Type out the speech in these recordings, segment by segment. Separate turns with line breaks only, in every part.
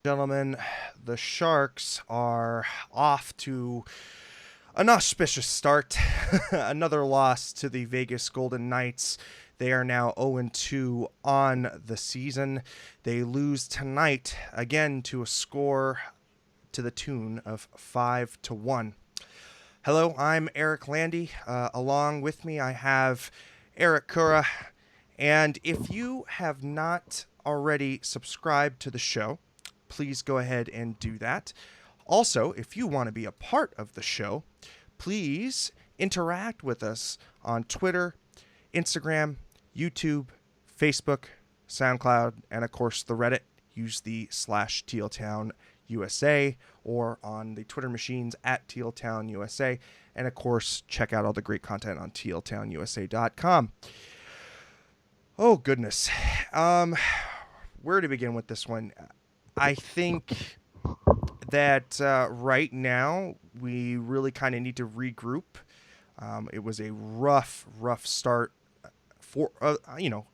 Gentlemen, the Sharks are off to an auspicious start. Another loss to the Vegas Golden Knights. They are now 0-2 on the season. They lose tonight again to a score to the tune of 5-1. Hello, I'm Erik Landi. Along with me, I have Erik Kuhre. And if you have not already subscribed to the show, please go ahead and do that. Also, if you want to be a part of the show, please interact with us on Twitter, Instagram, YouTube, Facebook, SoundCloud, and of course the Reddit. Use the /TealTown USA or on the Twitter machines at TealTown USA. And of course, check out all the great content on tealtownusa.com. Oh, goodness. Where to begin with this one? I think that right now we really kind of need to regroup. It was a rough start for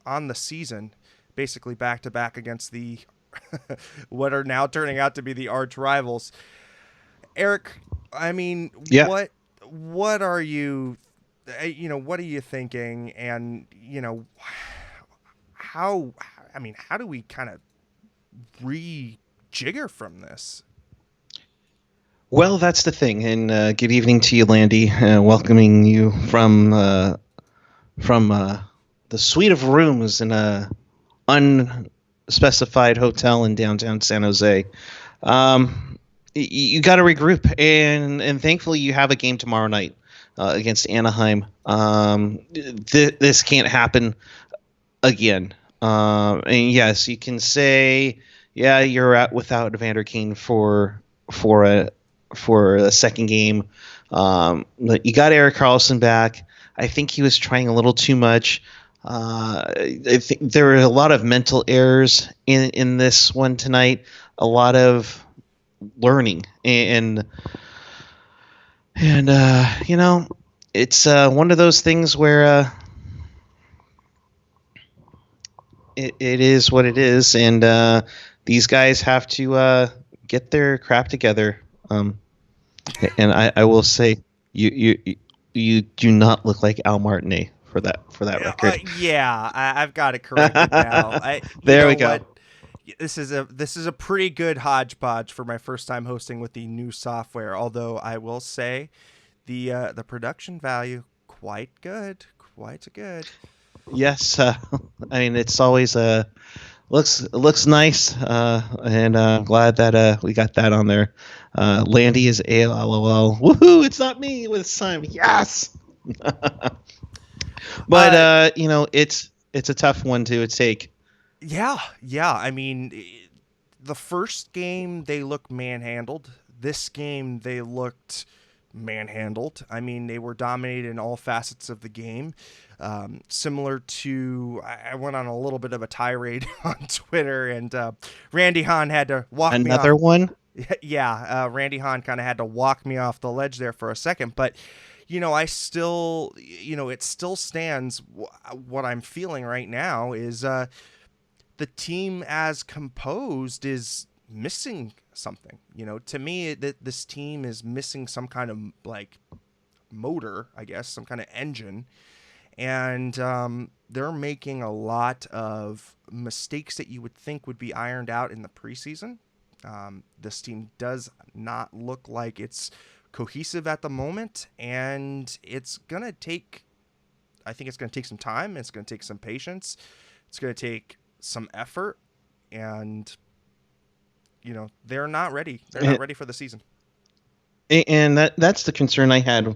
on the season, basically back to back against the what are now turning out to be the arch rivals. Erik, I mean,
Yeah.
what are you, what are you thinking, and how do we kind of rejigger from this?
Well, that's the thing. And good evening to you, Landi. Welcoming you from the suite of rooms in a unspecified hotel in downtown San Jose. You got to regroup, and thankfully you have a game tomorrow night against Anaheim. This can't happen again. And yes, you can say, yeah, you're without Evander Kane for a second game. But you got Erik Karlsson back. I think he was trying a little too much. I think there were a lot of mental errors in this one tonight. A lot of learning and it's one of those things where it is what it is, and these guys have to get their crap together. And I will say, you do not look like Al Martinet for that record.
I've got it corrected now.
There we go.
What? This is a pretty good hodgepodge for my first time hosting with the new software. Although I will say, the production value quite good.
Yes, I mean it's always looks nice, and I'm glad that we got that on there. Landi is ALOL. Woohoo! It's not me with Simon. Yes. But it's a tough one to take.
Yeah. I mean, the first game they looked manhandled. This game they looked manhandled. I mean, they were dominated in all facets of the game. Similar to, I went on a little bit of a tirade on Twitter, and Randy Hahn had to walk me off.
Another one?
Yeah, Randy Hahn kind of had to walk me off the ledge there for a second, but I still, it still stands. What I'm feeling right now is the team as composed is missing something. To me, this team is missing some kind of like motor, I guess, some kind of engine. And they're making a lot of mistakes that you would think would be ironed out in the preseason. This team does not look like it's cohesive at the moment, and I think it's going to take some time. It's going to take some patience. It's going to take some effort, and they're not ready. They're not ready for the season.
And that's the concern I had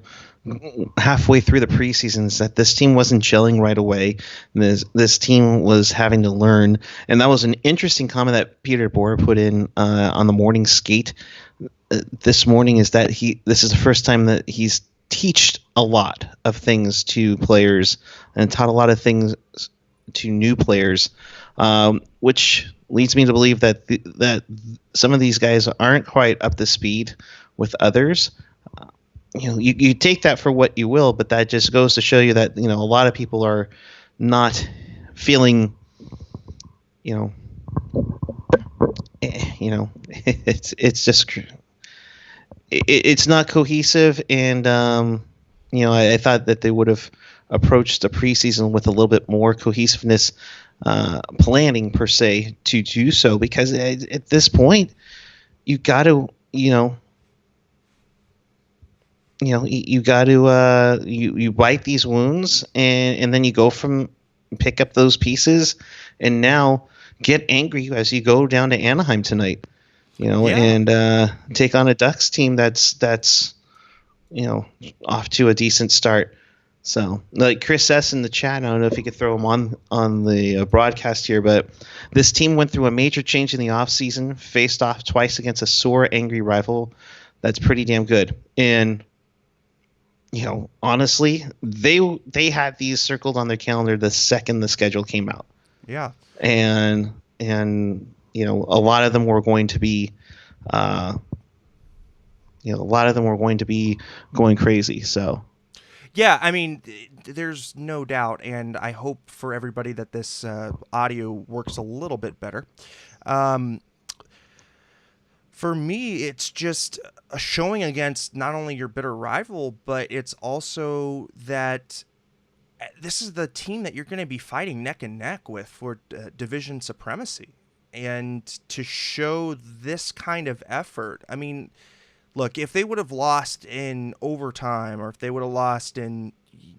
halfway through the preseason, is that this team wasn't gelling right away. This team was having to learn, and that was an interesting comment that Peter Boer put in on the morning skate this morning. Is that this is the first time that he's taught a lot of things to players and taught a lot of things to new players, which leads me to believe that that some of these guys aren't quite up to speed with others. You take that for what you will, but that just goes to show you that a lot of people are not feeling it's just it's not cohesive, and I thought that they would have approached the preseason with a little bit more cohesiveness, planning per se to do so, because at this point you got to you got to you bite these wounds, and then you go from pick up those pieces, and now get angry as you go down to Anaheim tonight,
Yeah.
and take on a Ducks team that's off to a decent start. So, like Chris S in the chat, I don't know if you could throw him on the broadcast here, but this team went through a major change in the offseason, faced off twice against a sore, angry rival. That's pretty damn good. And honestly, they had these circled on their calendar the second the schedule came out,
Yeah.
and a lot of them were going to be, a lot of them were going to be going crazy. So.
Yeah, I mean, there's no doubt, and I hope for everybody that this audio works a little bit better. Um, for me, it's just a showing against not only your bitter rival, but it's also that this is the team that you're going to be fighting neck and neck with for division supremacy. And to show this kind of effort, I mean, look, if they would have lost in overtime, or if they would have lost in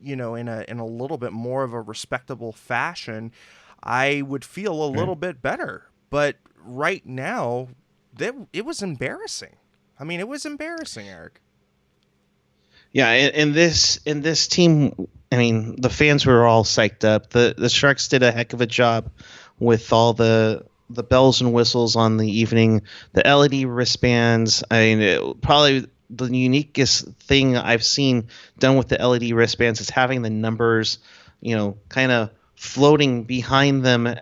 in a little bit more of a respectable fashion, I would feel a little bit better. But right now, it was embarrassing. I mean, it was embarrassing, Erik.
Yeah, and this team, I mean, the fans were all psyched up. The Sharks did a heck of a job with all the bells and whistles on the evening, the LED wristbands. I mean, probably the uniquest thing I've seen done with the LED wristbands is having the numbers, kind of floating behind them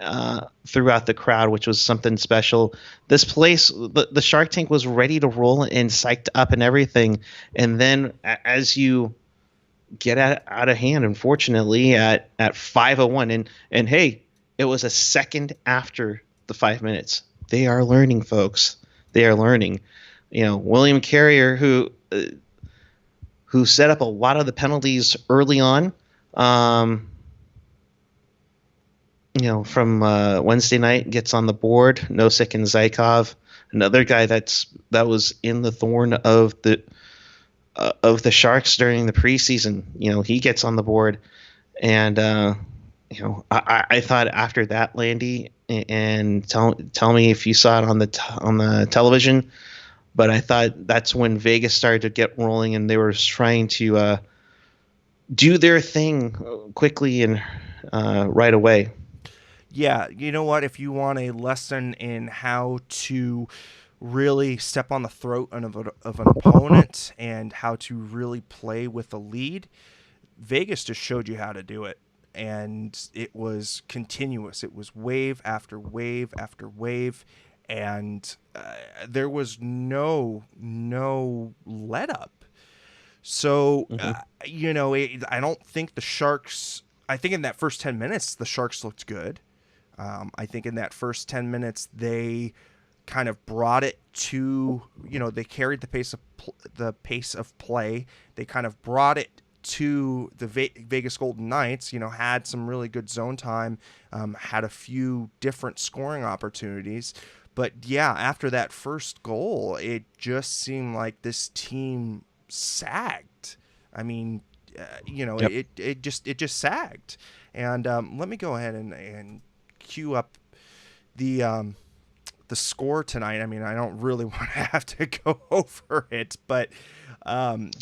throughout the crowd, which was something special. This place, the Shark Tank was ready to roll and psyched up and everything. And then as you get out of hand, unfortunately, at 5:01, and hey, it was a second after the 5 minutes. They are learning, folks. They are learning. William Carrier, who set up a lot of the penalties early on, from Wednesday night, gets on the board. Nosek and Zykov, another guy that was in the thorn of the Sharks during the preseason. He gets on the board, and I thought after that, Landi, and tell me if you saw it on the television, but I thought that's when Vegas started to get rolling, and they were trying to do their thing quickly and right away.
Yeah, you know what? If you want a lesson in how to really step on the throat of an opponent and how to really play with a lead, Vegas just showed you how to do it. And it was continuous. It was wave after wave after wave, and there was no let up. So I don't think the Sharks. I think in that first 10 minutes the Sharks looked good. I think in that first 10 minutes they kind of brought it to they carried the pace of play. They kind of brought it to the Vegas Golden Knights, had some really good zone time, had a few different scoring opportunities. But yeah, after that first goal, it just seemed like this team sagged. I mean,
Yep.
it just sagged. And let me go ahead and cue up the score tonight. I mean, I don't really want to have to go over it, but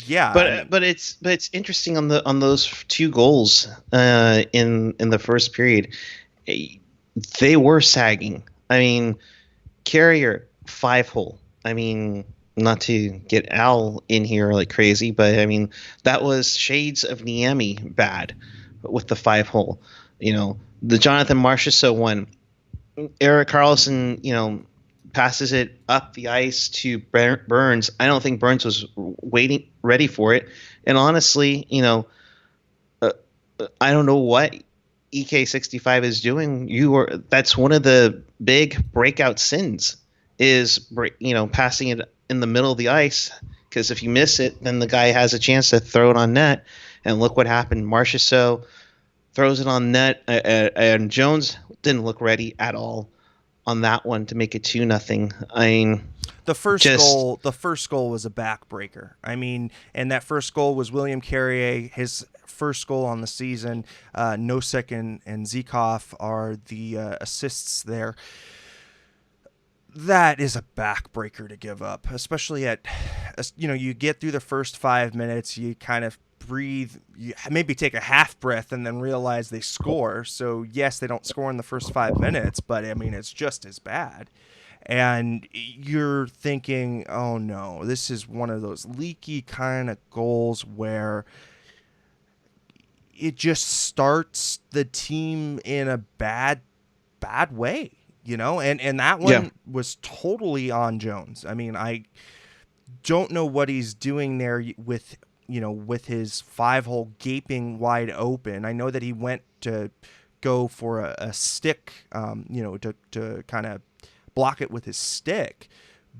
yeah.
But it's interesting on those two goals in the first period. They were sagging. I mean, Carrier 5-hole. I mean, not to get Al in here like crazy, but I mean that was shades of Niemi bad with the 5-hole. The Jonathan Marchessault one. Erik Karlsson, passes it up the ice to Burns. I don't think Burns was ready for it. And honestly, I don't know what EK65 is doing. That's one of the big breakout sins is passing it in the middle of the ice, because if you miss it, then the guy has a chance to throw it on net. And look what happened. Marchessault throws it on net, and Jones didn't look ready at all on that one to make it 2-0. I mean,
the first goal was a backbreaker. I mean, and that first goal was William Carrier, his first goal on the season. Nosek and Zykov are the assists there. That is a backbreaker to give up, especially you get through the first 5 minutes, you kind of breathe, you maybe take a half breath, and then realize they score. So yes, they don't score in the first 5 minutes, but I mean, it's just as bad. And you're thinking, oh no, this is one of those leaky kind of goals where it just starts the team in a bad way. And that one was totally on Jones. I mean, I don't know what he's doing there with his 5-hole gaping wide open. I know that he went to go for a stick, to kind of block it with his stick,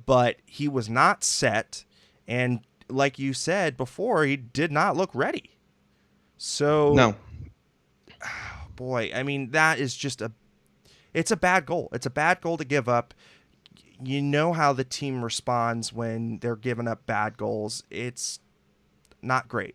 but he was not set. And like you said before, he did not look ready. So,
no.
Boy, I mean, that is just it's a bad goal. It's a bad goal to give up. You know how the team responds when they're giving up bad goals. It's not great.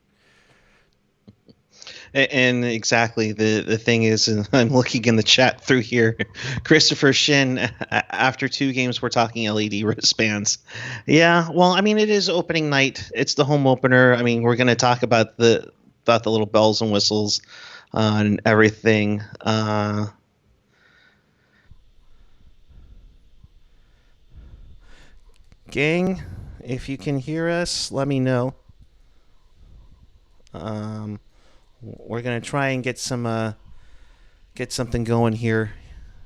And exactly, the thing is, and I'm looking in the chat through here, Christopher Shin, after 2 games, we're talking LED wristbands. Yeah, well, I mean, it is opening night. It's the home opener. I mean, we're going to talk about the little bells and whistles and everything. Gang, if you can hear us, let me know. We're gonna try and get something going here.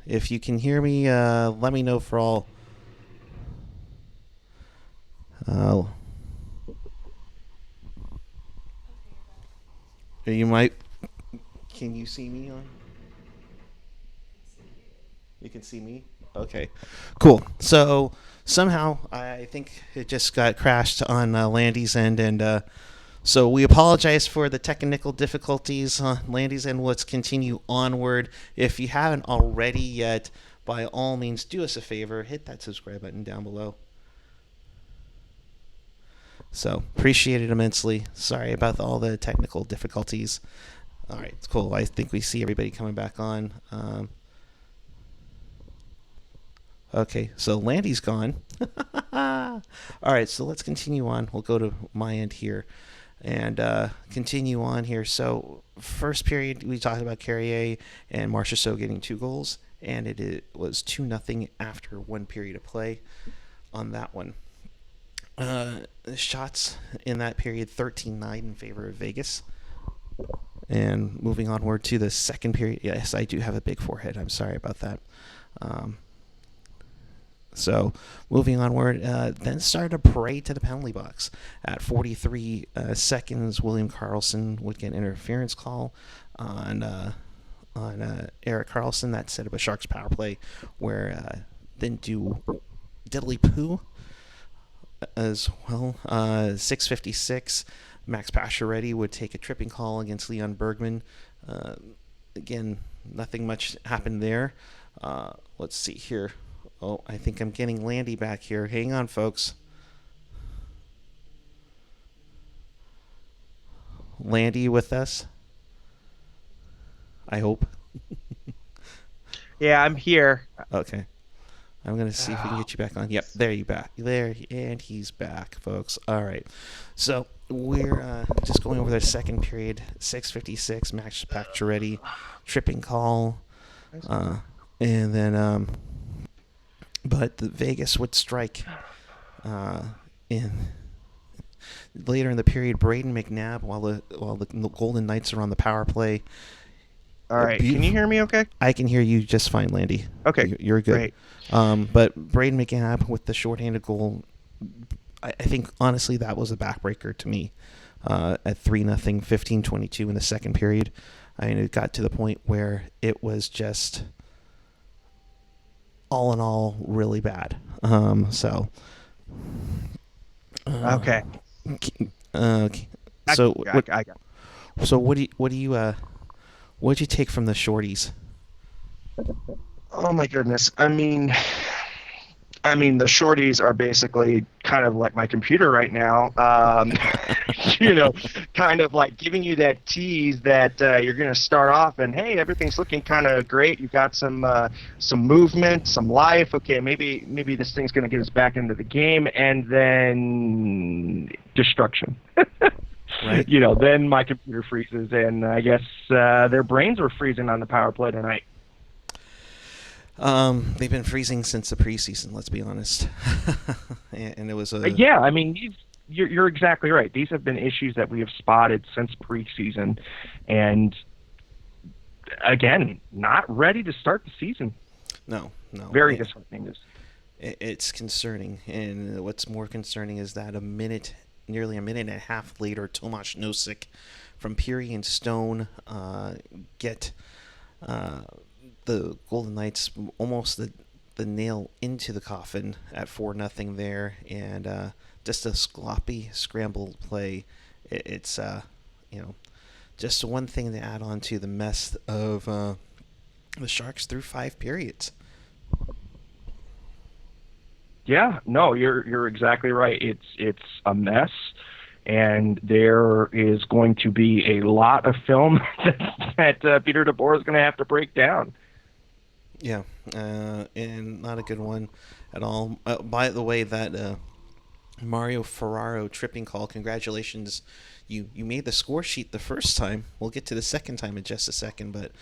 If you can hear me, let me know for all. You might. Can you see me on? You can see me? Okay. Cool. So somehow I think it just got crashed on Landi's end, and so we apologize for the technical difficulties on Landi's end. Let's continue onward. If you haven't already yet, by all means, do us a favor. Hit that subscribe button down below. So appreciate it immensely. Sorry about all the technical difficulties. All right, it's cool. I think we see everybody coming back on. Okay, so Landi's gone. All right, so let's continue on. We'll go to my end here and continue on here. So first period, we talked about Carrier and Marchessault getting 2 goals, and it was 2-0 after 1 period of play on that one. Shots in that period, 13-9 in favor of Vegas. And moving onward to the second period. Yes, I do have a big forehead. I'm sorry about that. So moving onward, then started to parade to the penalty box. At 43 seconds, William Karlsson would get an interference call on Erik Karlsson. That set up a Sharks power play where didn't do diddly poo as well. 6:56, Max Pacioretty would take a tripping call against Leon Bergman. Again, nothing much happened there. Let's see here. Oh, I think I'm getting Landi back here. Hang on, folks. Landi, you with us? I hope.
Yeah, I'm here.
Okay. I'm going to see if we can get you back on. Yep, there you back. There, and he's back, folks. All right. So we're just going over the second period. 6:56, Max Pacioretty, tripping call. And then... But the Vegas would strike later in the period. Braden McNabb, while the Golden Knights are on the power play.
All right, can you hear me okay?
I can hear you just fine, Landi.
Okay,
you're good.
Great.
But Braden McNabb with the shorthanded goal, I think honestly that was a backbreaker to me. At 3-0, 15:22 in the second period. I mean, it got to the point where it was just... all in all, really bad. So.
Okay.
So what?
I got.
So what do you what did you take from the shorties?
Oh my goodness. I mean, the shorties are basically kind of like my computer right now. You know, kind of like giving you that tease that you're going to start off and hey, everything's looking kind of great. You've got some movement, some life. Okay, maybe this thing's going to get us back into the game, and then destruction.
Right.
Then my computer freezes, and I guess their brains were freezing on the power play tonight.
They've been freezing since the preseason. Let's be honest. And it was a
Yeah, I mean, you're exactly right. These have been issues that we have spotted since preseason, and again, not ready to start the season.
no.
Very disheartening.
It's concerning, and what's more concerning is that nearly a minute and a half later, Tomasz Nosek from Peary and Stone get the Golden Knights almost the nail into the coffin at 4-0 there, and just a sloppy scramble play. It's just one thing to add on to the mess of the Sharks through 5 periods.
Yeah, no, you're exactly right. It's a mess, and there is going to be a lot of film that Peter DeBoer is going to have to break down.
Yeah, and not a good one at all. By the way, that Mario Ferraro tripping call, congratulations. You made the score sheet the first time. We'll get to the second time in just a second, but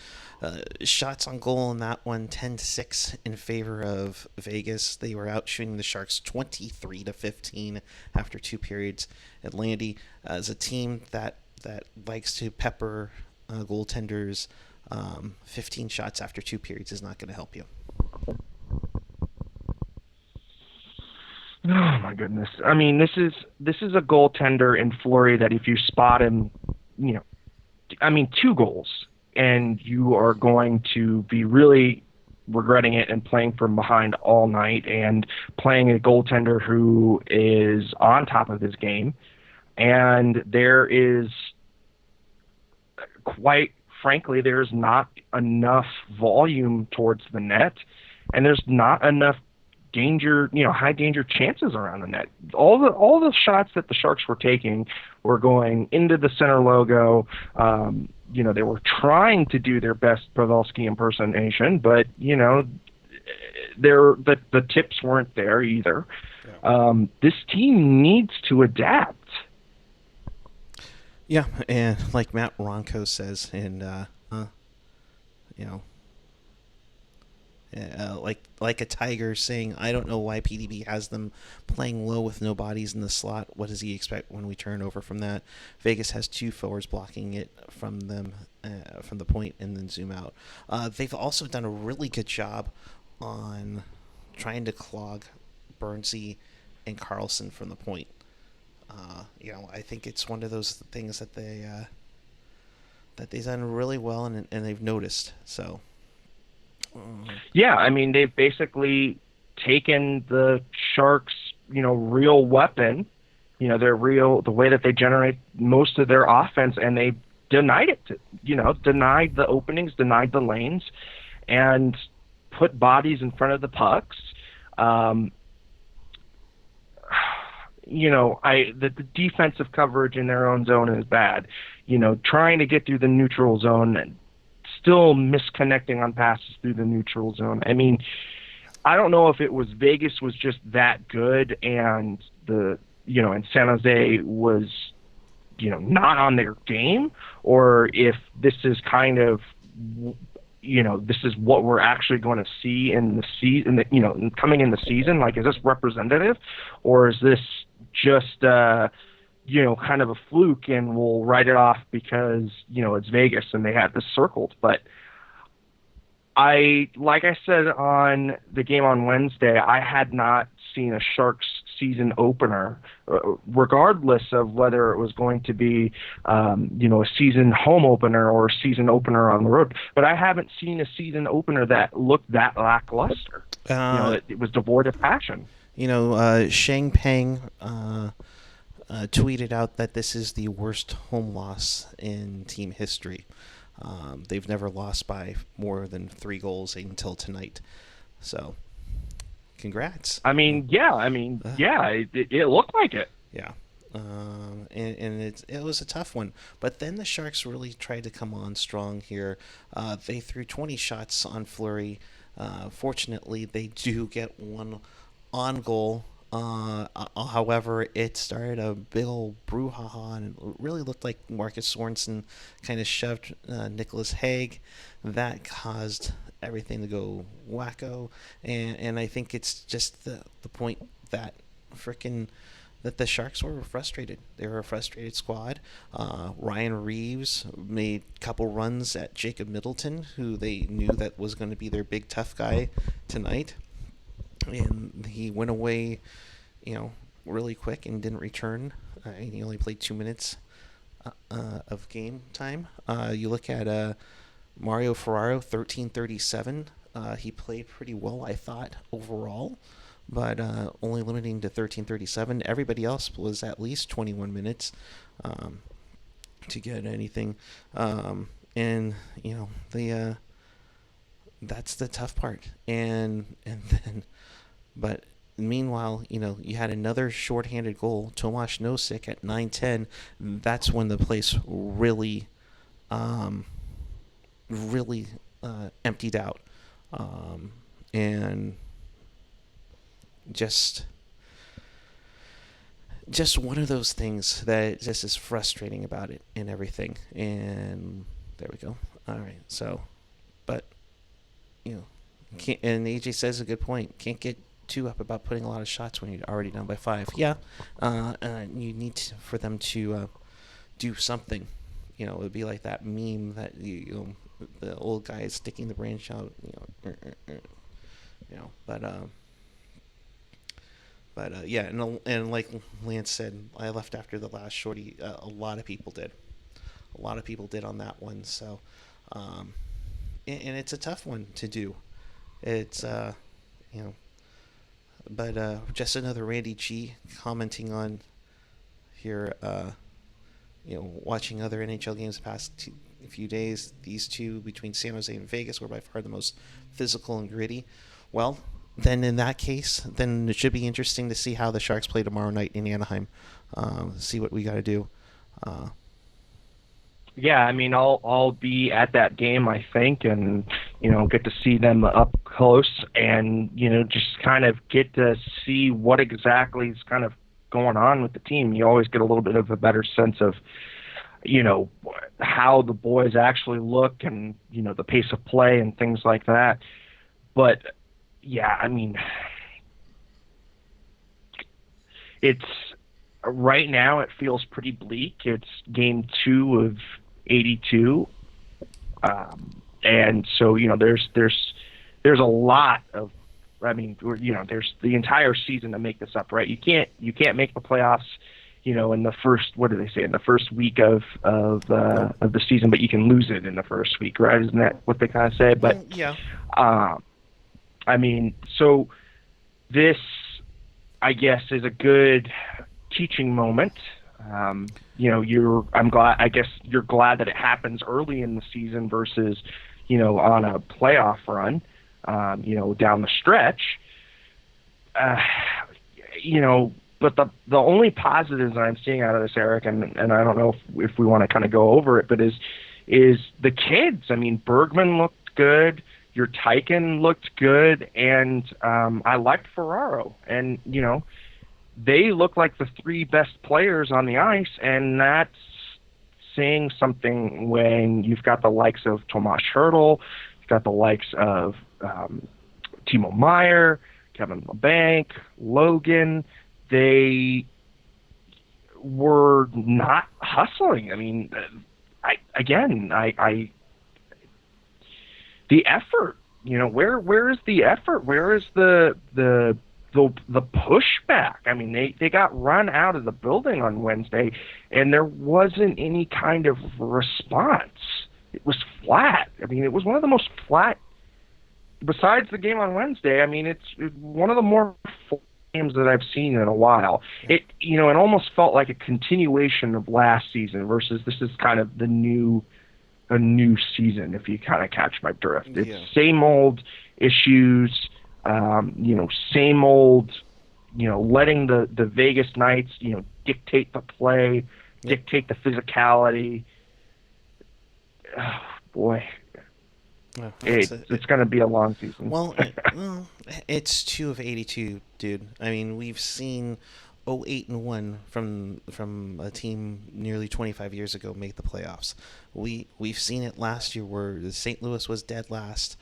shots on goal in that one, 10-6 in favor of Vegas. They were out shooting the Sharks 23-15 after 2 periods. And Landi, as a team that likes to pepper goaltenders, 15 shots after 2 periods is not going to help you.
Oh my goodness! I mean, this is a goaltender in Fleury that if you spot him, 2 goals, and you are going to be really regretting it and playing from behind all night and playing a goaltender who is on top of his game, and there is quite frankly, there's not enough volume towards the net, and there's not enough danger, high danger chances around the net. All the shots that the Sharks were taking were going into the center logo. They were trying to do their best Pavelski impersonation, but the tips weren't there either. Yeah. This team needs to adapt.
Yeah, and like Matt Ronco says, and like a tiger saying, I don't know why PDB has them playing low with no bodies in the slot. What does he expect when we turn over from that? Vegas has 2 forwards blocking it from them, from the point, and then zoom out. They've also done a really good job on trying to clog Bernsey and Carlson from the point. I think it's one of those things that they've done really well, and they've noticed. So,
yeah, I mean, they've basically taken the Sharks, real weapon, the way that they generate most of their offense, and they denied it. Denied the openings, denied the lanes, and put bodies in front of the pucks. The defensive coverage in their own zone is bad. Trying to get through the neutral zone and still misconnecting on passes through the neutral zone. I mean, I don't know if it was Vegas was just that good and and San Jose was, not on their game, or if this is kind of, this is what we're actually going to see in the season, coming in the season. Like, is this representative, or is this just, kind of a fluke and we'll write it off because, it's Vegas and they had this circled. But like I said on the game on Wednesday, I had not seen a Sharks season opener, regardless of whether it was going to be, a season home opener or a season opener on the road. But I haven't seen a season opener that looked that lackluster.
It was devoid of passion.
Shang Peng tweeted out that this is the worst home loss in team history. They've never lost by more than 3 goals until tonight. So, congrats.
It looked like it.
Yeah. And it was a tough one. But then the Sharks really tried to come on strong here. They threw 20 shots on Fleury. Fortunately, they do get one on goal. However, it started a big old brouhaha, and it really looked like Marcus Sorensen kind of shoved Nicholas Haig. That caused everything to go wacko, and I think it's just the point that that the Sharks were frustrated. They were a frustrated squad. Ryan Reeves made a couple runs at Jacob Middleton, who they knew that was going to be their big tough guy tonight. And he went away, really quick and didn't return. He only played 2 minutes of game time. You look at Mario Ferraro, 13:37. He played pretty well, I thought, overall, but only limiting to 13:37. Everybody else was at least 21 minutes to get anything. That's the tough part. But meanwhile, you had another shorthanded goal, Tomasz Nosek at 9:10. That's when the place really emptied out. And just one of those things that just is frustrating about it and everything. And there we go. All right. So, but, can't, and AJ says a good point. Can't get too up about putting a lot of shots when you're already down by 5. Yeah. You need for them to do something. It would be like that meme that the old guy is sticking the branch out. But yeah, and like Lance said, I left after the last shorty. A lot of people did. A lot of people did on that one. So, and it's a tough one to do. It's but just another Randy G commenting on here. Watching other NHL games the past few days, these two between San Jose and Vegas were by far the most physical and gritty. Well, then in that case, then it should be interesting to see how the Sharks play tomorrow night in Anaheim. See what we got to do.
Yeah, I'll be at that game, I think, and get to see them up close, and just kind of get to see what exactly is kind of going on with the team. You always get a little bit of a better sense of how the boys actually look, and the pace of play and things like that. But yeah, it's right now it feels pretty bleak. It's game 2 of 82, and so there's a lot of there's the entire season to make this up, right? You can't make the playoffs, in the first, what do they say, in the first week of the season, but you can lose it in the first week, right? Isn't that what they kind of say? But
yeah.
So this, I guess, is a good teaching moment. I'm glad. I guess you're glad that it happens early in the season versus, on a playoff run, down the stretch. But the only positives I'm seeing out of this, Erik, and I don't know if we want to kind of go over it, but is the kids. Bergman looked good. Your Tyken looked good, and I liked Ferraro, and they look like the 3 best players on the ice, and that's saying something when you've got the likes of Tomas Hertl, you've got the likes of Timo Meier, Kevin LeBanc, Logan. They were not hustling. The effort, where is the effort? Where is the pushback? They got run out of the building on Wednesday, and there wasn't any kind of response. It was flat. It was one of the most flat besides the game on Wednesday, I mean, it's one of the more full games that I've seen in a while. It almost felt like a continuation of last season versus this is kind of a new season, if you kind of catch my drift. It's same old issues, same old, letting the Vegas Knights, dictate the play, dictate the physicality. Oh, boy.
Well,
it's going to be a long season.
Well, it's 2 of 82, dude. I mean, we've seen 08-1 from a team nearly 25 years ago make the playoffs. We've seen it last year where St. Louis was dead last.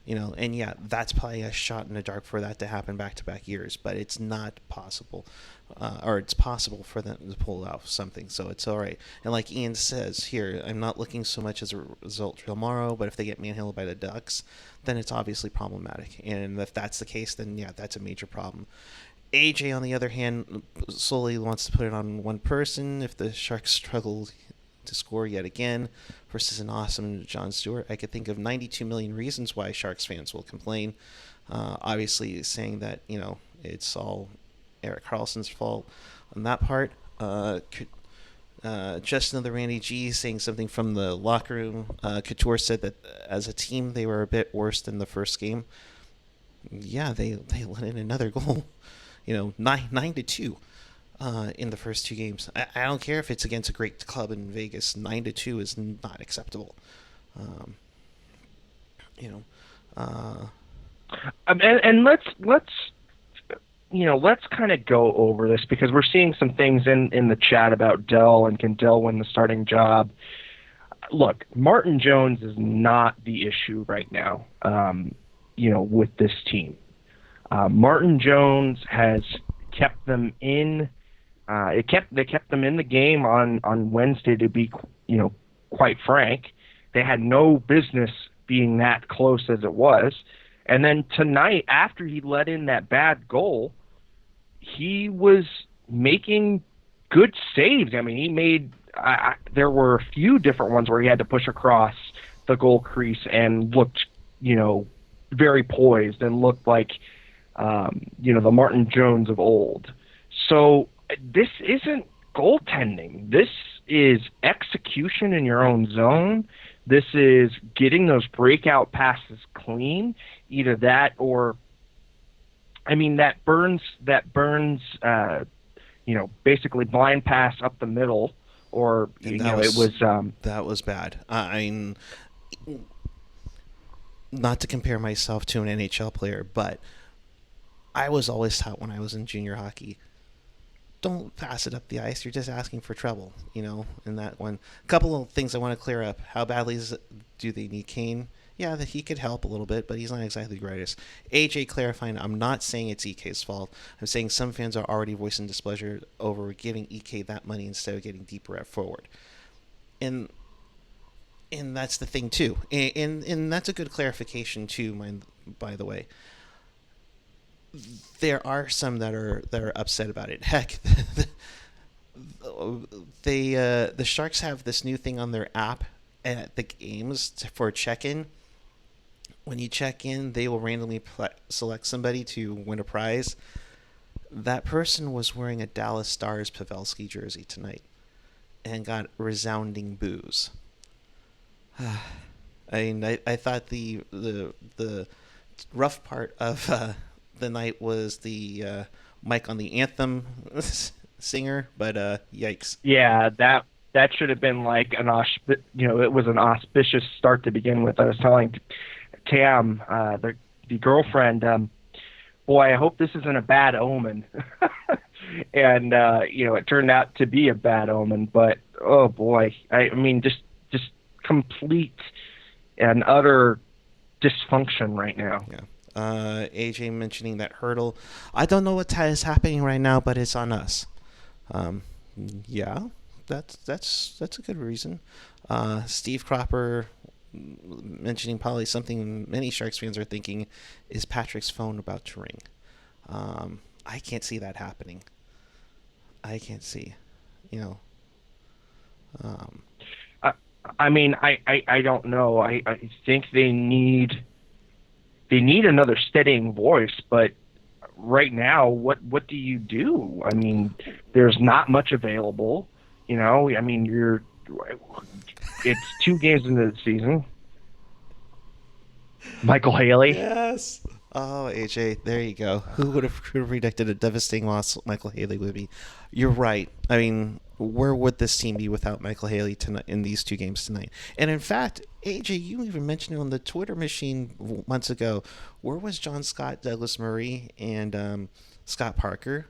And yeah, that's probably a shot in the dark for that to happen back-to-back years, but it's not possible, or it's possible for them to pull off something, so it's all right. And like Ian says here, I'm not looking so much as a result tomorrow, but if they get manhandled by the Ducks, then it's obviously problematic. And if that's the case, then yeah, that's a major problem. AJ, on the other hand, solely wants to put it on one person. If the Sharks struggle to score yet again versus an awesome John Stewart, I could think of 92 million reasons why Sharks fans will complain. Obviously saying that, it's all Erik Karlsson's fault on that part. Just another Randy G saying something from the locker room. Couture said that as a team they were a bit worse than the first game. Yeah, they let in another goal. 9-2. In the first 2 games. I don't care if it's against a great club in Vegas. 9-2 is not acceptable.
And let's kind of go over this because we're seeing some things in the chat about Dell and can Dell win the starting job. Look, Martin Jones is not the issue right now. With this team, Martin Jones has kept them in. They kept them in the game on Wednesday. To be quite frank, they had no business being that close as it was. And then tonight, after he let in that bad goal, he was making good saves. I mean, he made there were a few different ones where he had to push across the goal crease and looked very poised and looked like the Martin Jones of old. So this isn't goaltending. This is execution in your own zone. This is getting those breakout passes clean. Either that or, that Burns, basically blind pass up the middle, or
that was bad. Not to compare myself to an NHL player, but I was always taught when I was in junior hockey, don't pass it up the ice. You're just asking for trouble, in that one. A couple of things I want to clear up. How badly do they need Kane? Yeah, that he could help a little bit, but he's not exactly the greatest. AJ clarifying, I'm not saying it's EK's fault. I'm saying some fans are already voicing displeasure over giving EK that money instead of getting deeper at forward. And that's the thing, too. And that's a good clarification, too, by the way. There are some that are upset about it. Heck, the Sharks have this new thing on their app at the games for check-in. When you check in, they will randomly select somebody to win a prize. That person was wearing a Dallas Stars Pavelski jersey tonight and got resounding boos. I thought the rough part of the night was the Mike on the anthem singer, but yikes.
Yeah, that should have been like it was an auspicious start to begin with. I was telling Tam, the girlfriend, boy, I hope this isn't a bad omen. And it turned out to be a bad omen, but oh boy, just complete and utter dysfunction right now.
Yeah. AJ mentioning that hurdle. I don't know what is happening right now, but it's on us. Yeah, that's a good reason. Steve Cropper mentioning probably something many Sharks fans are thinking is Patrick's phone about to ring. I can't see that happening. I can't see,
I don't know. I think they need they need another steadying voice, but right now, what do you do? I mean, there's not much available. You know, I mean, it's 2 games into the season. Michael Haley.
Yes. Oh, AJ, there you go. Who would have predicted a devastating loss Michael Haley would be? You're right. I mean, where would this team be without Michael Haley tonight in these 2 games tonight? And in fact, AJ, you even mentioned it on the Twitter machine months ago. Where was John Scott, Douglas Murray, and Scott Parker?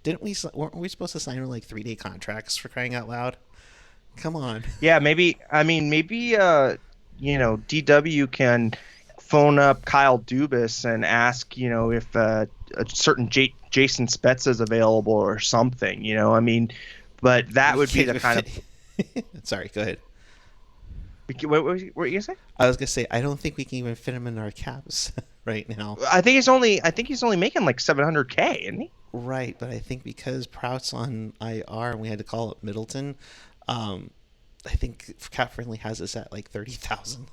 Weren't we supposed to sign them like 3-day contracts, for crying out loud? Come on.
Yeah, maybe. I mean, maybe. DW can phone up Kyle Dubas and ask, if a certain Jason Spetz is available or something. I mean, but that would be the kind of.
Sorry, go ahead.
What were you gonna say?
I was gonna say I don't think we can even fit him in our caps right now.
I think he's only making like $700K, isn't he?
Right, but I think because Prout's on IR and we had to call up Middleton, I think Cap Friendly has us at like 30,000.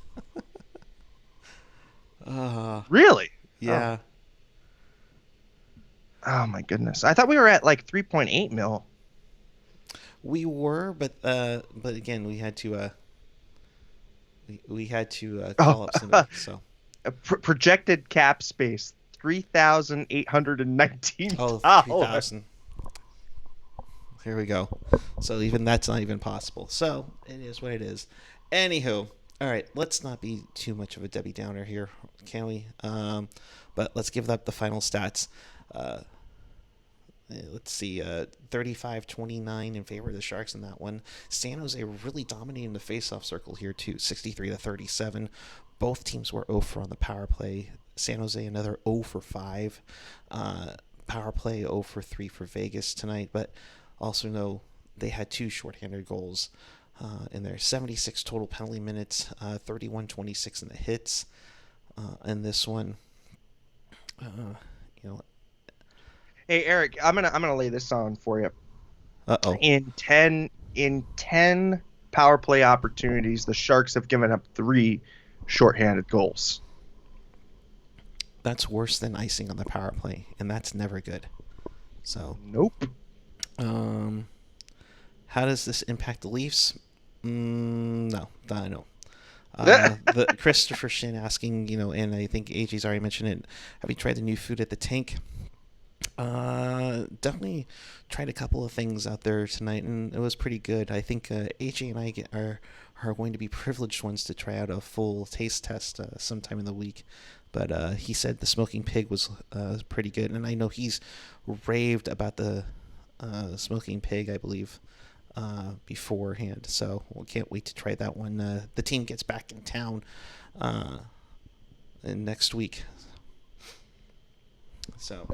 Really?
Yeah.
Oh my goodness! I thought we were at like 3.8 mil.
We were, but again, we had to call up somebody. So
projected cap space 3,819.
Oh, 3,000. Here we go. So even that's not even possible. So it is what it is. Anywho, all right. Let's not be too much of a Debbie Downer here, can we? But let's give up the final stats. Let's see, 35-29 in favor of the Sharks in that one. San Jose really dominating the face-off circle here too, 63-37. Both teams were 0 for on the power play. San Jose another 0 for 5. Power play 0 for 3 for Vegas tonight, but also know they had 2 shorthanded goals in there. 76 total penalty minutes, 31-26 in the hits in this one.
Hey Erik, I'm gonna lay this on for you.
Uh-oh.
In 10 power play opportunities, the Sharks have given up 3 shorthanded goals.
That's worse than icing on the power play, and that's never good. So
nope.
How does this impact the Leafs? No, I know. The Christopher Shin asking, and I think AJ's already mentioned it. Have you tried the new food at the Tank? Definitely tried a couple of things out there tonight, and it was pretty good. I think AJ and I are going to be privileged ones to try out a full taste test sometime in the week. But he said the smoking pig was pretty good, and I know he's raved about the smoking pig, I believe, beforehand. So we can't wait to try that one. The team gets back in town next week. So,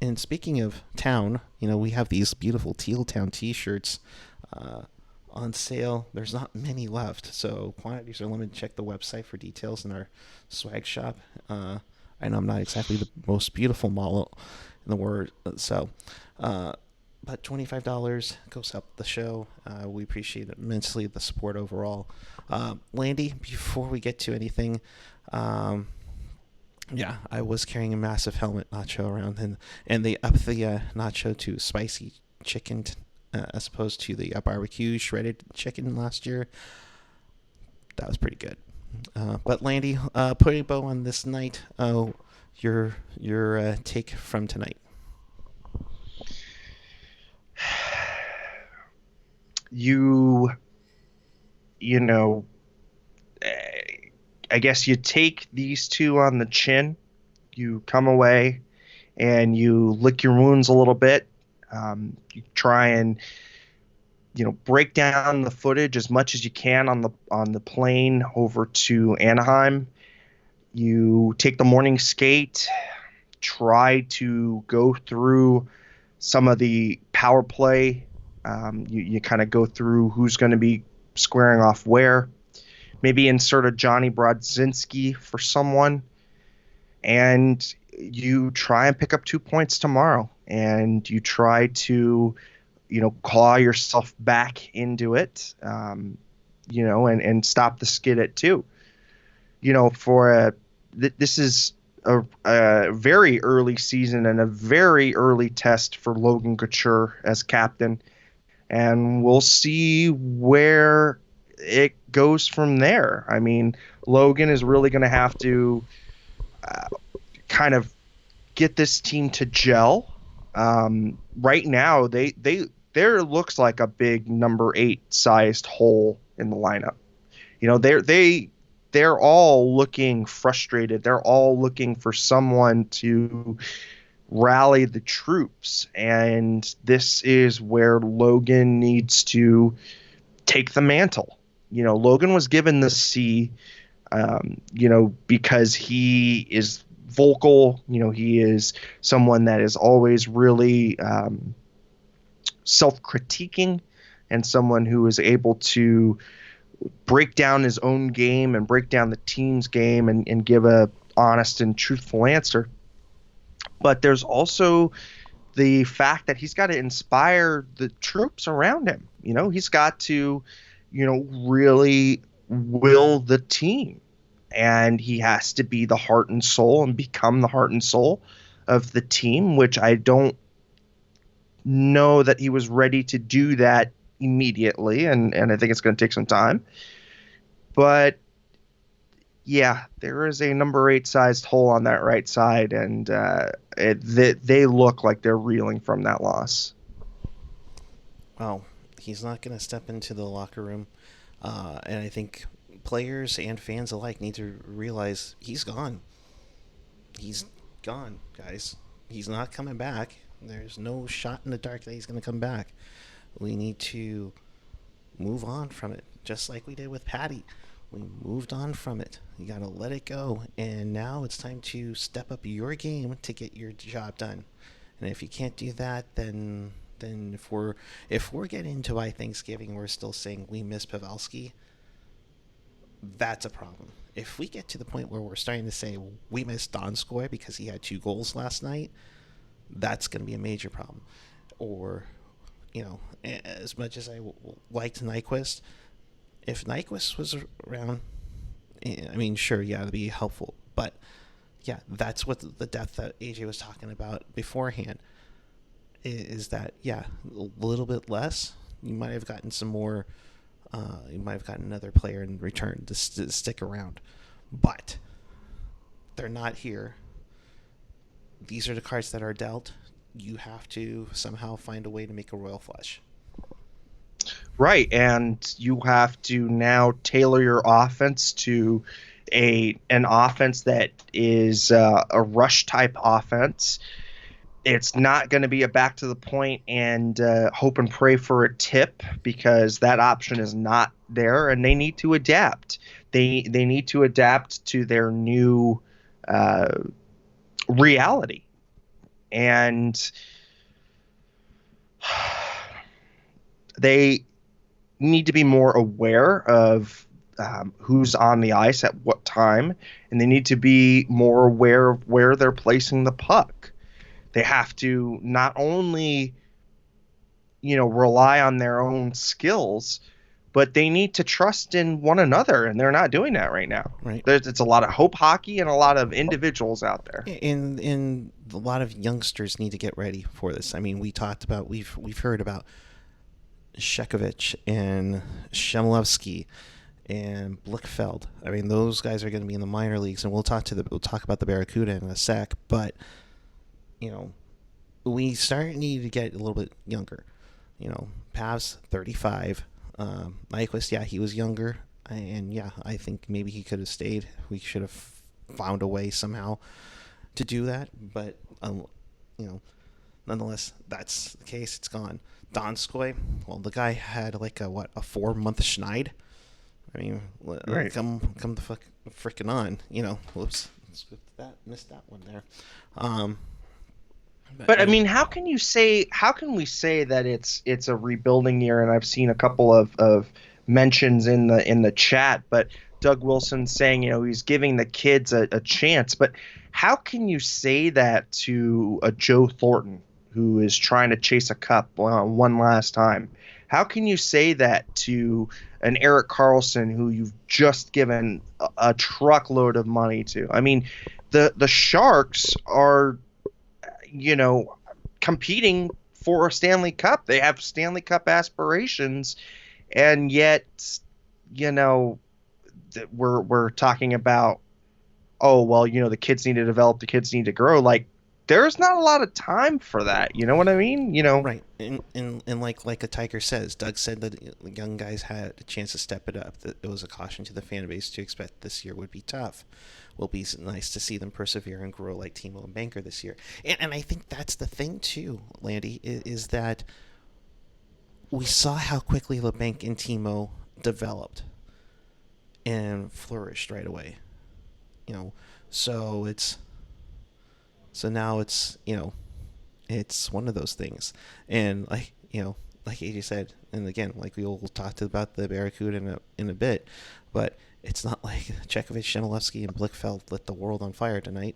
and speaking of town, we have these beautiful Teal Town T-shirts on sale. There's not many left, so quantities are limited. Check the website for details in our swag shop. I know I'm not exactly the most beautiful model in the world, so but $25 goes up the show. We appreciate it immensely, the support overall. Landi, before we get to anything, yeah, I was carrying a massive helmet nacho around, and they upped the nacho to spicy chicken as opposed to the barbecue shredded chicken last year. That was pretty good. But Landi, putting a bow on this night, your take from tonight.
I guess you take these 2 on the chin. You come away and you lick your wounds a little bit. You try and break down the footage as much as you can on the plane over to Anaheim. You take the morning skate, try to go through some of the power play. You kind of go through who's going to be squaring off where. Maybe insert a Johnny Brodzinski for someone, and you try and pick up 2 points tomorrow, and you try to, claw yourself back into it, and stop the skid at 2. For
this is a very early season and a very early test for Logan Couture as captain, and we'll see where it goes from there. I mean, Logan is really going to have to kind of get this team to gel. Right now, there looks like a big number 8 sized hole in the lineup. You know, they're all looking frustrated. They're all looking for someone to rally the troops, and this is where Logan needs to take the mantle. You know, Logan was given the C, because he is vocal. You know, he is someone that is always really self-critiquing, and someone who is able to break down his own game and break down the team's game and give a honest and truthful answer. But there's also the fact that he's got to inspire the troops around him. You know, he's got to, really will the team. And he has to be the heart and soul and become the heart and soul of the team, which I don't know that he was ready to do that immediately. And I think it's going to take some time. But yeah, there is a number 8 sized hole on that right side, and they look like they're reeling from that loss.
Well, he's not going to step into the locker room, and I think players and fans alike need to realize he's gone. He's gone, guys. He's not coming back. There's no shot in the dark that he's going to come back. We need to move on from it, just like we did with Patty. We moved on from it. You got to let it go. And now it's time to step up your game to get your job done. And if you can't do that, then if we're getting into by Thanksgiving, we're still saying we miss Pavelski, that's a problem. If we get to the point where we're starting to say we miss Donskoy because he had 2 goals last night, that's going to be a major problem. Or, as much as I liked Nyquist, if Nyquist was around, I mean, sure, yeah, it'd be helpful. But, yeah, that's what the depth that AJ was talking about beforehand is that, yeah, a little bit less. You might have gotten some more, you might have gotten another player in return to stick around. But they're not here. These are the cards that are dealt. You have to somehow find a way to make a royal flush.
Right, and you have to now tailor your offense to an offense that is a rush type offense. It's not going to be a back to the point and hope and pray for a tip, because that option is not there, and they need to adapt. They need to adapt to their new reality, and they need to be more aware of who's on the ice at what time, and they need to be more aware of where they're placing the puck. They have to not only, rely on their own skills, but they need to trust in one another, and they're not doing that right now.
Right.
It's a lot of hope hockey and a lot of individuals out there.
And a lot of youngsters need to get ready for this. I mean, we've heard about Shekovich and Shemlevsky and Blichfeld. I mean, those guys are going to be in the minor leagues, and we'll talk about the Barracuda in a sec. But we need to get a little bit younger. Pav's 35. Nyquist, yeah, he was younger, and yeah, I think maybe he could have stayed. We should have found a way somehow to do that, but nonetheless, that's the case. It's gone. Donskoy, well, the guy had like a 4-month schneid. I mean, right. come the fuck freaking on. Whoops, missed that one there.
But I mean, how can we say that it's a rebuilding year? And I've seen a couple of mentions in the chat, but Doug Wilson saying, he's giving the kids a chance. But how can you say that to a Joe Thornton who is trying to chase a cup one last time? How can you say that to
an Erik Karlsson who you've just given a truckload of money to. I mean, the Sharks are, competing for a Stanley Cup. They have Stanley Cup aspirations, and yet, we're talking about, oh, well, the kids need to develop, the kids need to grow. Like, there's not a lot of time for that. You know what I mean?
Right. And like a Tiger says, Doug said that the young guys had a chance to step it up. That it was a caution to the fan base to expect this year would be tough. Will be nice to see them persevere and grow like Timo and Banker this year. And I think that's the thing too, Landy, is that we saw how quickly LeBanc and Timo developed and flourished right away. So now it's it's one of those things. And like AJ said, and again, like we'll talk about the Barracuda in a bit, but it's not like Chekovich, Shenilevsky, and Blichfeld lit the world on fire tonight.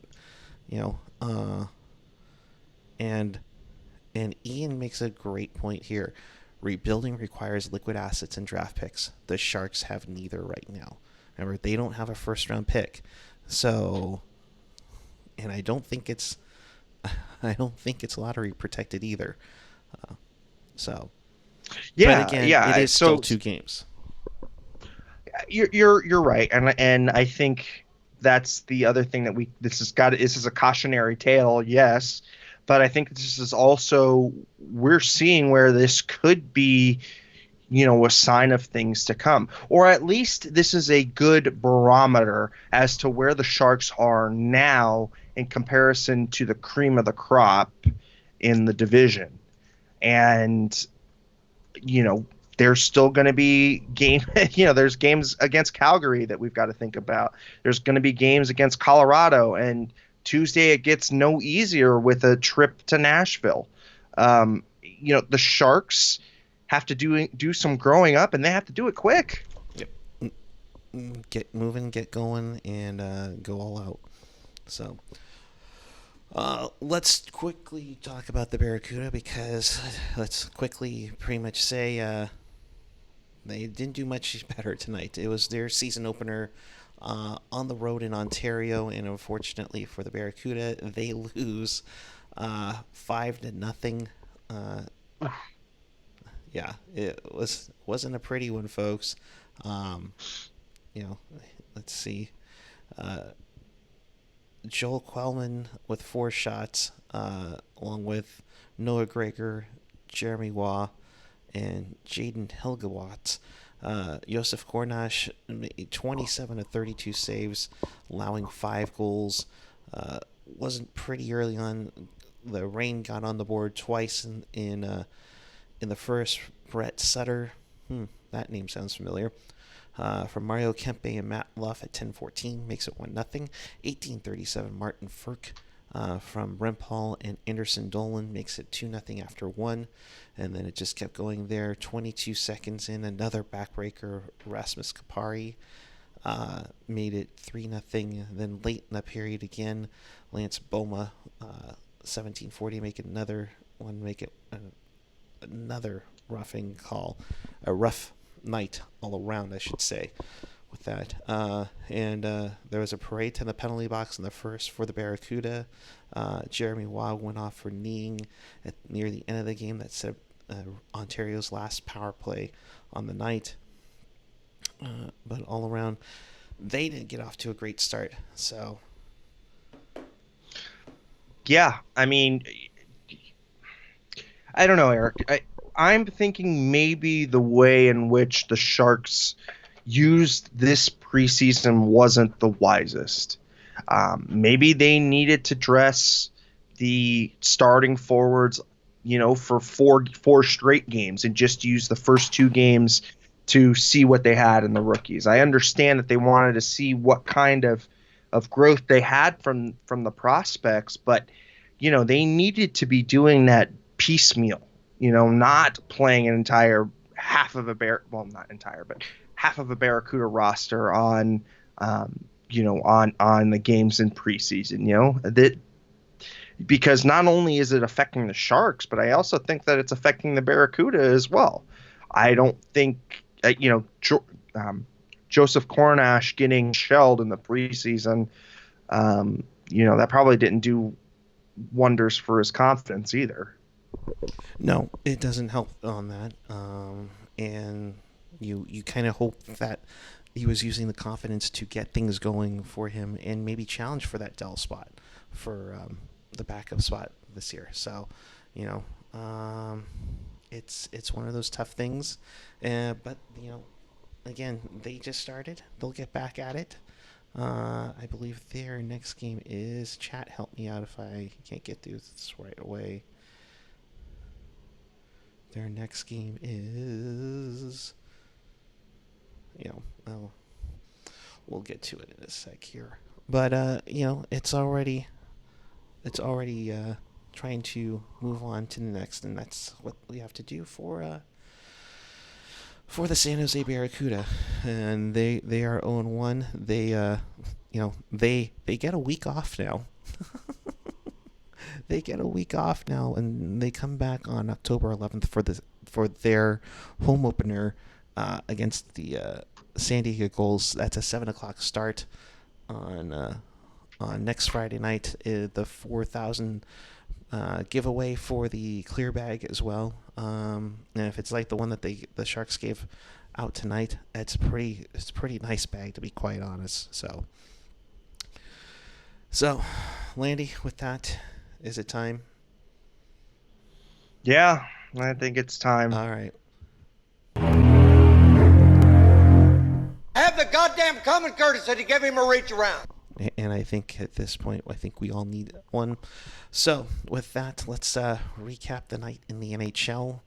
And Ian makes a great point here. Rebuilding requires liquid assets and draft picks. The Sharks have neither right now. Remember, they don't have a first-round pick. So, and I don't think it's lottery protected either.
Yeah,
but again,
yeah.
it is still 2 games.
You're right, and I think that's the other thing that this is a cautionary tale, yes, but I think this is also, we're seeing where this could be, a sign of things to come, or at least this is a good barometer as to where the Sharks are now in comparison to the cream of the crop in the division. And there's still going to be there's games against Calgary that we've got to think about. There's going to be games against Colorado, and Tuesday it gets no easier with a trip to Nashville. The Sharks have to do some growing up, and they have to do it quick.
Yep. Get moving, get going, and go all out. So let's quickly talk about the Barracuda, because let's quickly pretty much say they didn't do much better tonight. It was their season opener on the road in Ontario, and unfortunately for the Barracuda, they lose 5-0. Yeah, it wasn't a pretty one, folks. Let's see. Joel Quellman with 4 shots, along with Noah Gregor, Jeremy Waugh, and Jaden Hilgewatz. Josef Kornash, 27 of 32 saves, allowing 5 goals. Wasn't pretty early on. The rain got on the board twice in the first. Brett Sutter, that name sounds familiar. From Mario Kempe and Matt Luff at 10-14 makes it 1-0. 18:37 Martin Ferk from Rempal and Anderson Dolan makes it 2-0 after 1, and then it just kept going there. 22 seconds in, another backbreaker, Rasmus Kapari made it 3-0. Then late in the period again, Lance Boma 17:40 make it another one, make it another roughing call, a rough night all around, I should say, with that. And there was a parade to the penalty box in the first for the Barracuda. Jeremy Waugh went off for kneeing near the end of the game. That set Ontario's last power play on the night. But all around, they didn't get off to a great start. So,
yeah, I mean, I don't know, Erik. I'm thinking maybe the way in which the Sharks used this preseason wasn't the wisest. Maybe they needed to dress the starting forwards, for four straight games, and just use the first 2 games to see what they had in the rookies. I understand that they wanted to see what kind of growth they had from the prospects, but they needed to be doing that piecemeal. Not playing an entire half of a Barracuda roster on the games in preseason. That, because not only is it affecting the Sharks, but I also think that it's affecting the Barracuda as well. I don't think
Joseph Cornash getting shelled in the preseason, that probably didn't do wonders for his confidence either.
No, it doesn't help on that. And you kind of hope that he was using the confidence to get things going for him and maybe challenge for that Dell spot for the backup spot this year. So, it's one of those tough things. But again, they just started. They'll get back at it. I believe their next game is, chat, help me out if I can't get through this right away. Their next game is, we'll get to it in a sec here. But it's already trying to move on to the next, and that's what we have to do for the San Jose Barracuda, and they are 0-1. They get a week off now. They get a week off now, and they come back on October 11th for their home opener against the San Diego Gulls. That's a 7:00 start on next Friday night. The 4,000 giveaway for the clear bag as well. And if it's like the one that the Sharks gave out tonight, it's a pretty nice bag, to be quite honest. So, Landi, with that, is it time?
Yeah, I think it's time.
All right.
Have the goddamn common courtesy to give him a reach around.
And I think at this point, we all need one. So with that, let's recap the night in the NHL.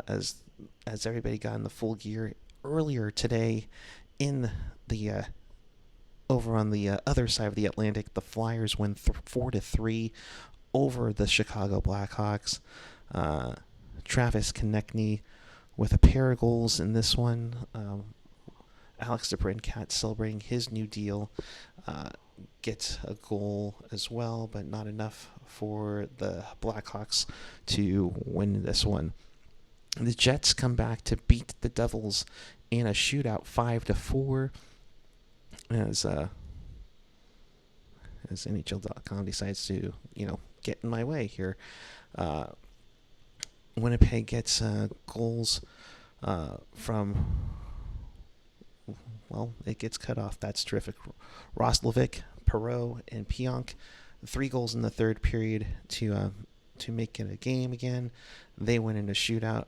As everybody got in the full gear earlier today, in the over on the other side of the Atlantic, the Flyers win 4-3 over the Chicago Blackhawks. Travis Konechny with a pair of goals in this one. Alex DeBrincat celebrating his new deal. Gets a goal as well, but not enough for the Blackhawks to win this one. The Jets come back to beat the Devils in a shootout 5-4 as NHL.com decides to, get in my way here. Winnipeg gets goals from... Well, it gets cut off. That's terrific. Roslovic, Perreault, and Pionk, 3 goals in the third period to make it a game again. They win in a shootout.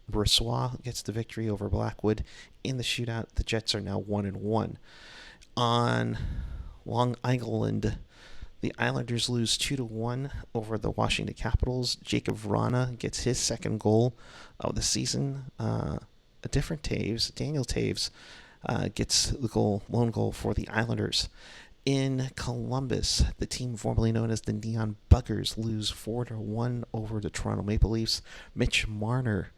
Brossoit gets the victory over Blackwood in the shootout. The Jets are now 1-1. On Long Island, the Islanders lose 2-1 over the Washington Capitals. Jacob Vrana gets his second goal of the season. A different Taves, Daniel Taves, gets the lone goal for the Islanders. In Columbus, the team formerly known as the Neon Buggers lose 4-1 over the Toronto Maple Leafs. Mitch Marner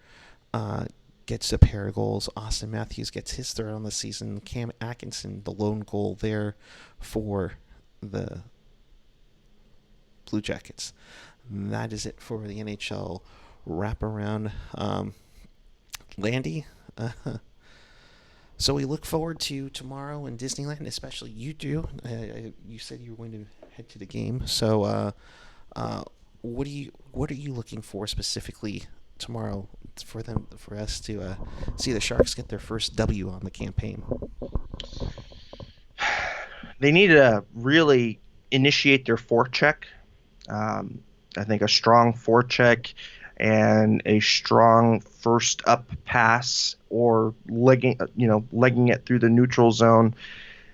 gets a pair of goals. Austin Matthews gets his third on the season. Cam Atkinson, the lone goal there for the Blue Jackets. That is it for the NHL wraparound. Landi, so we look forward to tomorrow in Disneyland, especially you do. You said you were going to head to the game. So what are you looking for specifically tomorrow for us to see the Sharks get their first W on the campaign?
They need to really initiate their forecheck. I think a strong forecheck and a strong first up pass or legging it through the neutral zone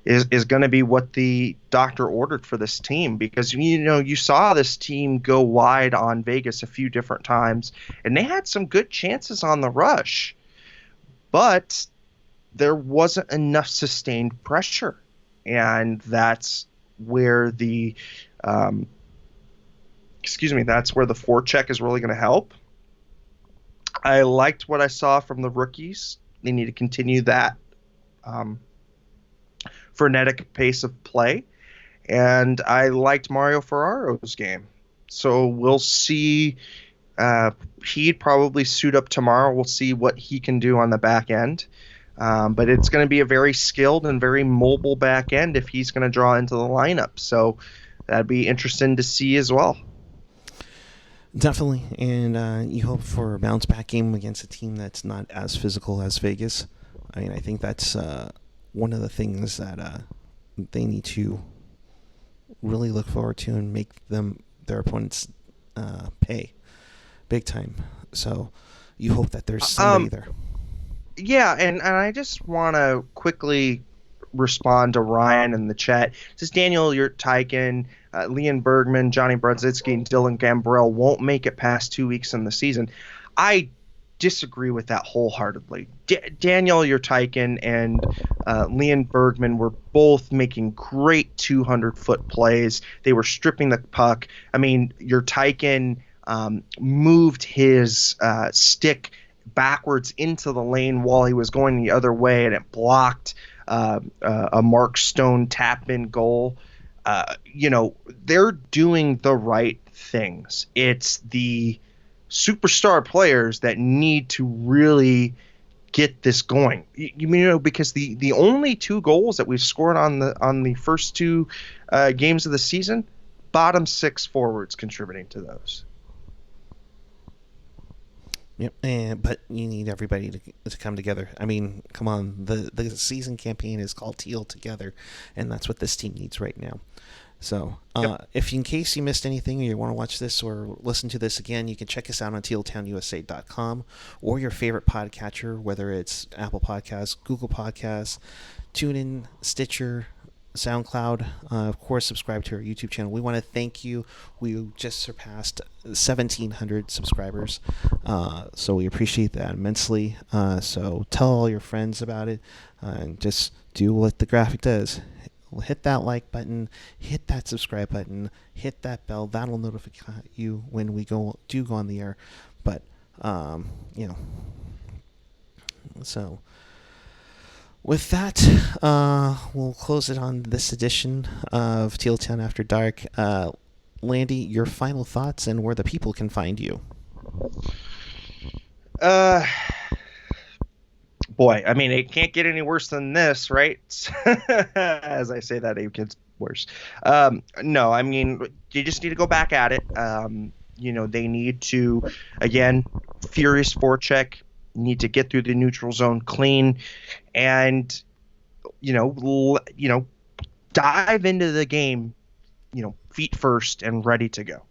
is going to be what the doctor ordered for this team, because you saw this team go wide on Vegas a few different times and they had some good chances on the rush, but there wasn't enough sustained pressure, and that's where the forecheck is really going to help. I liked what I saw from the rookies. They need to continue that frenetic pace of play. And I liked Mario Ferraro's game. So we'll see
He'd probably suit up tomorrow. We'll see what he can do on the back end. But it's going to be a very skilled and very mobile back end if he's going to draw into the lineup. So that'd be interesting to see as well.
Definitely, and you hope for a bounce back game against a team that's not as physical as Vegas. I mean, I think that's one of the things that they need to really look forward to and make their opponents pay big time. So you hope that there's somebody there.
Yeah, and I just want to quickly respond to Ryan in the chat. It says Daniel Yurtaikin, Leon Bergman, Johnny Brodzinski, and Dylan Gambrell won't make it past 2 weeks in the season. I disagree with that wholeheartedly. Daniel Yurtaikin and Leon Bergman were both making great 200-foot plays. They were stripping the puck. I mean, Yurtaikin moved his stick backwards into the lane while he was going the other way, and it blocked a Mark Stone tap-in goal. They're doing the right things. It's the superstar players that need to really get this going. Because the only 2 goals that we've scored on the first 2 games of the season, bottom 6 forwards contributing to those.
Yep, but you need everybody to come together. I mean, come on, the season campaign is called Teal Together, and that's what this team needs right now. So, if in case you missed anything or you want to watch this or listen to this again, you can check us out on tealtownusa.com or your favorite podcatcher, whether it's Apple Podcasts, Google Podcasts, TuneIn, Stitcher, SoundCloud. Of course, subscribe to our YouTube channel. We want to thank you. We just surpassed 1,700 subscribers, so we appreciate that immensely. So tell all your friends about it, and just do what the graphic does. Hit that like button, hit that subscribe button, hit that bell. That'll notify you when we go on the air. But so. With that, we'll close it on this edition of Teal Town After Dark. Landi, your final thoughts and where the people can find you.
Boy, I mean, it can't get any worse than this, right? As I say that, it gets worse. No, I mean, you just need to go back at it. They need to, again, furious forecheck, need to get through the neutral zone clean, and dive into the game, feet first and ready to go.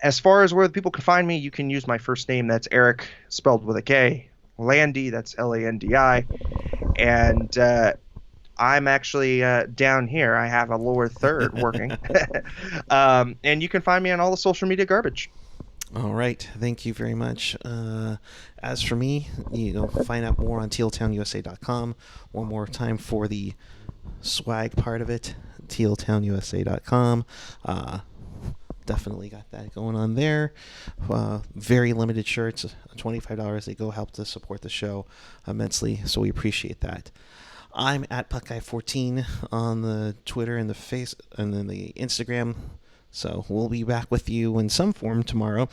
As far as where the people can find me, you can use my first name. That's Erik, spelled with a K. Landi, that's Landi, and I'm actually down here. I have a lower third working, and you can find me on all the social media garbage.
All right. Thank you very much. As for me, find out more on tealtownusa.com. One more time for the swag part of it, tealtownusa.com. Definitely got that going on there. Very limited shirts, $25. They go help to support the show immensely, so we appreciate that. I'm at Puckguy14 on the Twitter and the Face and then the Instagram. So we'll be back with you in some form tomorrow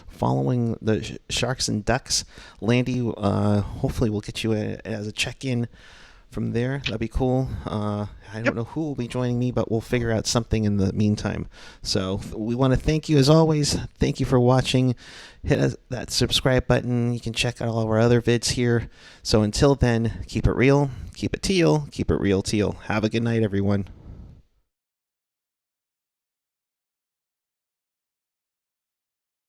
following the Sharks and Ducks. Landi, hopefully we'll get you as a check-in from there. That'd be cool. I don't know who will be joining me, but we'll figure out something in the meantime. So we want to thank you as always. Thank you for watching. Hit that subscribe button. You can check out all of our other vids here. So until then, keep it real, keep it teal, keep it real teal. Have a good night, everyone.